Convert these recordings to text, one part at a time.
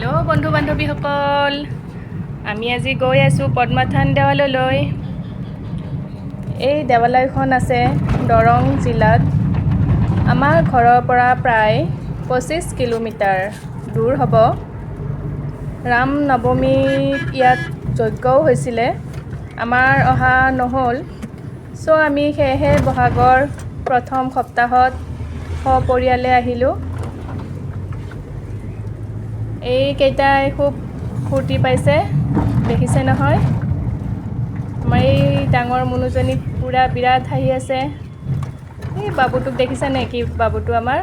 Hello बंधु बान्धवीসকল আমি আজি গৈ আছোঁ পদ্মাথান দেৱালয়লৈ। এই দেৱালয়খন আছে দৰং জিলাত। আমাৰ ঘৰৰ পৰা প্ৰায় 25 কিলোমিটাৰ দূৰ হ'ব। ৰাম নৱমীত ইয়াত যজ্ঞও হৈছিলে, আমাৰ অহা নহ'ল। আমি সেয়েহে বহাগৰ প্ৰথম সপ্তাহত সপৰিয়ালে আহিলোঁ। এইকেইটাই খুব ফূৰ্তি পাইছে, দেখিছে নহয়। আমাৰ এই ডাঙৰ মুনুজনী পূৰা বিৰাট হাঁহি আছে। এই বাবুটোক দেখিছে নে কি? বাবুটো আমাৰ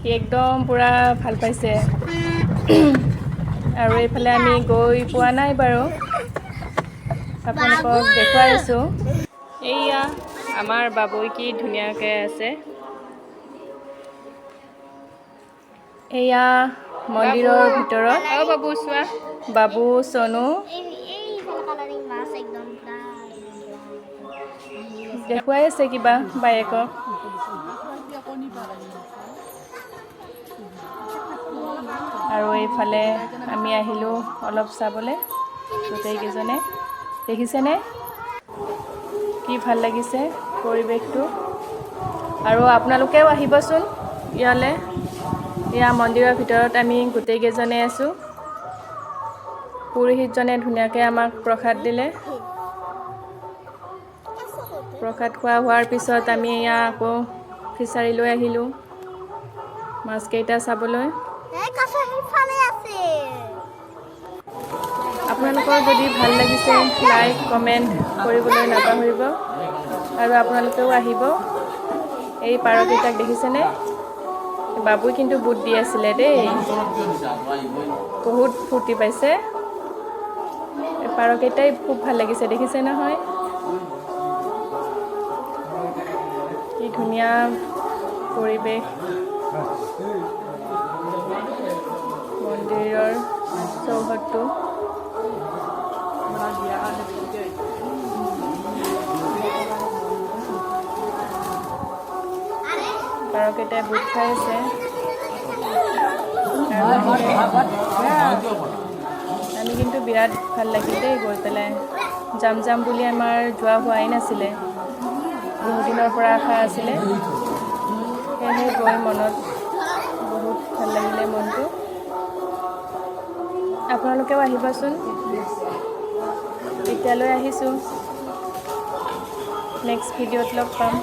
সি একদম পূৰা ভাল পাইছে। আৰু এইফালে আমি গৈ পোৱা নাই বাৰু, আপোনালোকক দেখুৱাই আছোঁ। এইয়া আমাৰ বাবুই কি ধুনীয়াকৈ আছে। এয়া মন্দিৰৰ ভিতৰত বাবু চোৱা, বাবু চনু দেখুৱাই আছে কিবা বায়েকক। আৰু এইফালে আমি আহিলোঁ অলপ চাবলৈ, গোটেইকেইজনে। দেখিছেনে কি ভাল লাগিছে পৰিৱেশটো? আৰু আপোনালোকেও আহিবচোন ইয়ালৈ। এয়া মন্দিৰৰ ভিতৰত আমি গোটেইকেইজনে আছোঁ। পুৰোহিতজনে ধুনীয়াকৈ আমাক প্ৰসাদ দিলে। প্ৰসাদ খোৱা হোৱাৰ পিছত আমি এয়া আকৌ ফিচাৰীলৈ আহিলোঁ মাছকেইটা চাবলৈ। আপোনালোকৰ যদি ভাল লাগিছে লাইক কমেণ্ট কৰিবলৈ নাপাহৰিব। আৰু আপোনালোকেও আহিব। এই পাৰকেইটাক দেখিছেনে? বাবুই কিন্তু বুট দি আছিলে দেই, বহুত ফূৰ্তি পাইছে। এই পাৰকেইটাই খুব ভাল লাগিছে, দেখিছে নহয় কি ধুনীয়া পৰিৱেশ। মন্দিৰৰ চৌহদটো পাৰকেইটাই বুট খাই আছে। আমি কিন্তু বিৰাট ভাল লাগিল দেই গৈ পেলাই। যাম বুলি আমাৰ যোৱা হোৱাই নাছিলে, বহুদিনৰ পৰা আশা আছিলে। সেয়েহে গৈ মনত বহুত ভাল লাগিলে মনটো। আপোনালোকেও আহিবচোন। এতিয়ালৈ আহিছোঁ, নেক্সট ভিডিঅ'ত লগ পাম।